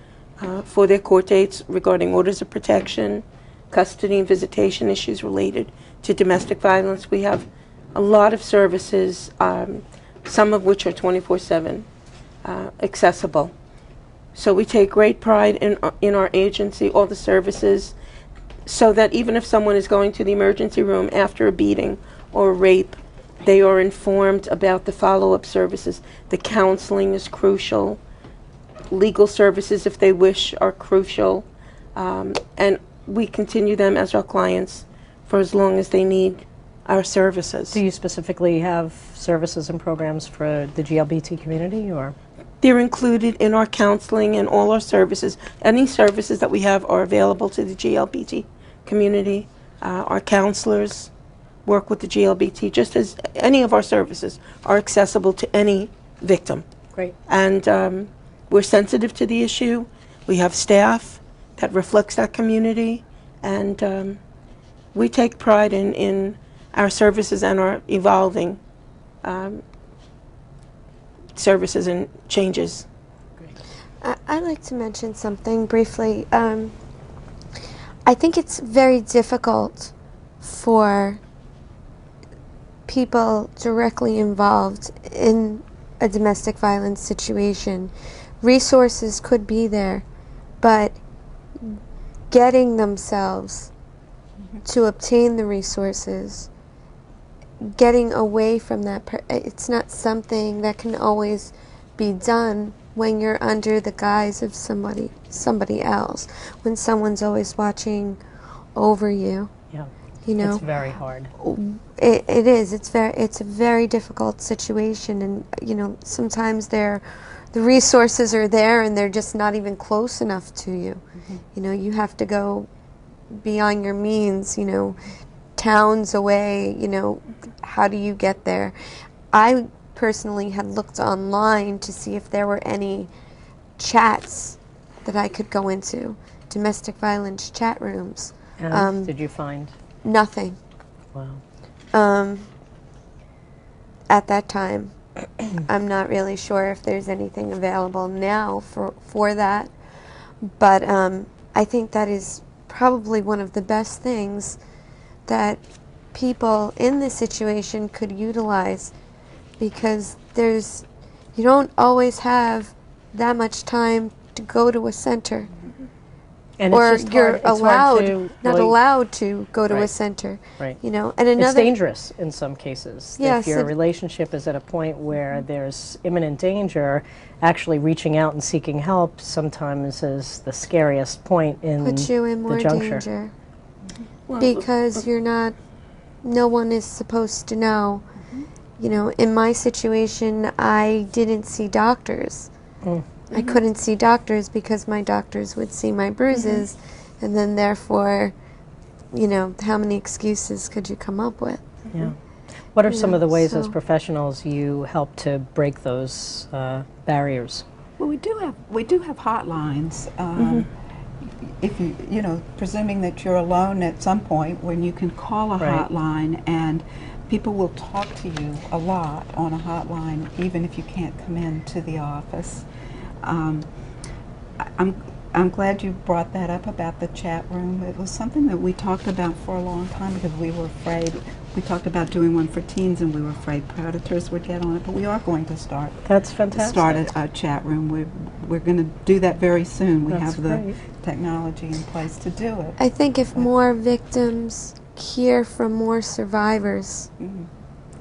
for their court dates regarding orders of protection, custody and visitation issues related to domestic violence. We have a lot of services, some of which are 24/7 accessible. So we take great pride in our agency, all the services, so that even if someone is going to the emergency room after a beating or a rape, they are informed about the follow-up services. The counseling is crucial. Legal services, if they wish, are crucial. And we continue them as our clients for as long as they need our services. Do you specifically have services and programs for the GLBT community, or? They're included in our counseling and all our services. Any services that we have are available to the GLBT community. Our counselors work with the GLBT, just as any of our services are accessible to any victim. Great. And we're sensitive to the issue. We have staff that reflects that community, and we take pride in our services and our evolving services and changes. I'd like to mention something briefly. I think it's very difficult for people directly involved in a domestic violence situation. Resources could be there, but getting themselves to obtain the resources, getting away from that, it's not something that can always be done when you're under the guise of somebody else, when someone's always watching over you. Yeah. You know, it's very hard. It is. It's a very difficult situation, and you know, sometimes the resources are there and they're just not even close enough to you. You know, you have to go beyond your means, you know, towns away, you know, how do you get there? I personally had looked online to see if there were any chats that I could go into, domestic violence chat rooms. And did you find? Nothing. Wow. At that time. I'm not really sure if there's anything available now for that, but I think that is probably one of the best things that people in this situation could utilize, because you don't always have that much time to go to a center. And or it's just you're hard. not allowed to go to a center. Right. You know, and another. It's dangerous in some cases. Yes, if your relationship is at a point where there's imminent danger, actually reaching out and seeking help sometimes is the scariest point in the juncture. Put you in more danger. Because no one is supposed to know. You know, in my situation, I didn't see doctors. I couldn't see doctors because my doctors would see my bruises, and then therefore, you know, how many excuses could you come up with? Yeah. What are some of the ways as professionals you help to break those barriers? Well, we do have hotlines. If you know, presuming that you're alone at some point, when you can call a hotline, and people will talk to you a lot on a hotline, even if you can't come in to the office. I'm glad you brought that up about the chat room. It was something that we talked about for a long time because we were afraid. We talked about doing one for teens, and we were afraid predators would get on it. But we are going to start. That's fantastic. Start a chat room. We're going to do that very soon. We That's have the great. technology in place to do it. I think if more victims hear from more survivors,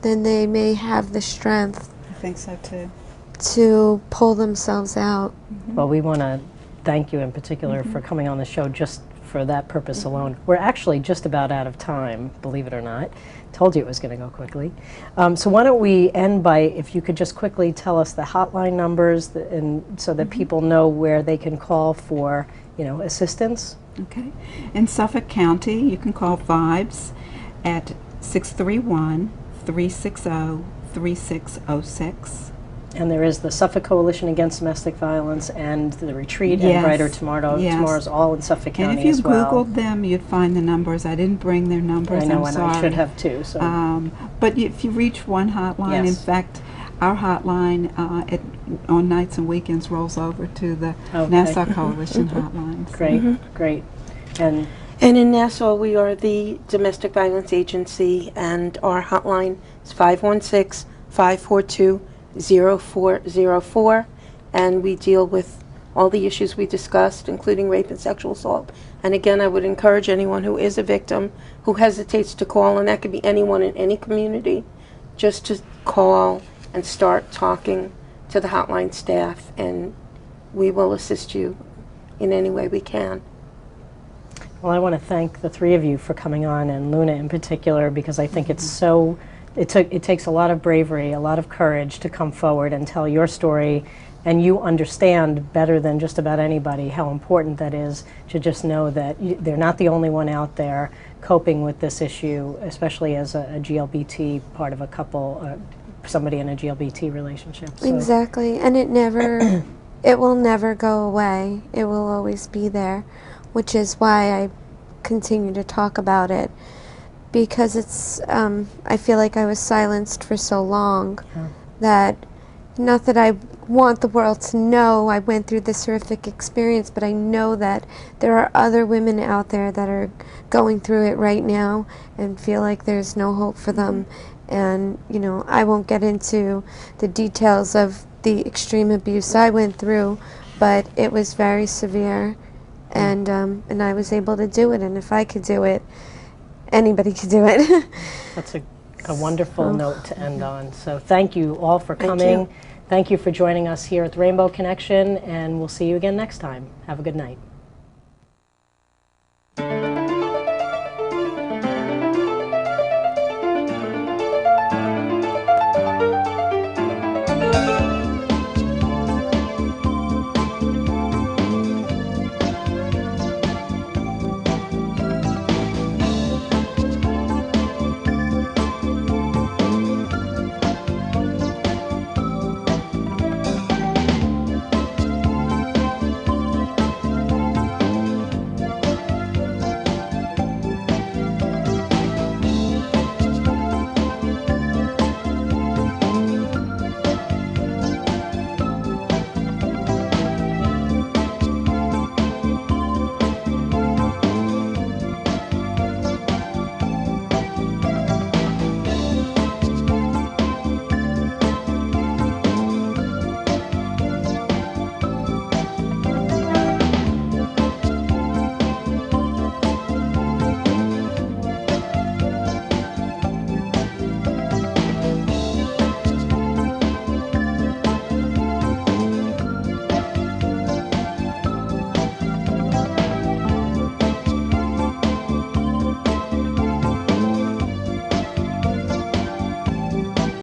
then they may have the strength I think so too. to pull themselves out. Well, we want to thank you in particular for coming on the show just for that purpose alone. We're actually just about out of time, believe it or not. Told you it was going to go quickly. So why don't we end by, if you could just quickly tell us the hotline numbers and so that people know where they can call for, assistance. Okay. In Suffolk County, you can call VIBES at 631-360-3606. And there is the Suffolk Coalition Against Domestic Violence and the Retreat Yes. and Brighter Tomorrow. Yes. Tomorrow's all in Suffolk County And if you as well. Googled them, you'd find the numbers. I didn't bring their numbers. I know, I'm and sorry. I should have too. So. But if you reach one hotline, in Yes. fact, our hotline on nights and weekends rolls over to the Okay. Nassau Coalition hotline. So. Great, great. And And in Nassau, we are the Domestic Violence Agency, and our hotline is 516-542-0404, and we deal with all the issues we discussed, including rape and sexual assault. And again, I would encourage anyone who is a victim who hesitates to call, and that could be anyone in any community, just to call and start talking to the hotline staff, and we will assist you in any way we can. well, I want to thank the three of you for coming on, and Luna in particular, because I think it's so, it takes a lot of bravery, a lot of courage to come forward and tell your story, and you understand better than just about anybody how important that is to just know that they're not the only one out there coping with this issue, especially as a GLBT part of a couple, somebody in a GLBT relationship. So. Exactly, and it will never go away. It will always be there, which is why I continue to talk about it, because it's, I feel like I was silenced for so long that, not that I want the world to know I went through this horrific experience, but I know that there are other women out there that are going through it right now and feel like there's no hope for them. And, I won't get into the details of the extreme abuse I went through, but it was very severe, and I was able to do it, and if I could do it, anybody could do it. That's a wonderful note to end on. So thank you all for coming. Thank you. Thank you for joining us here at the Rainbow Connection, and we'll see you again next time. Have a good night.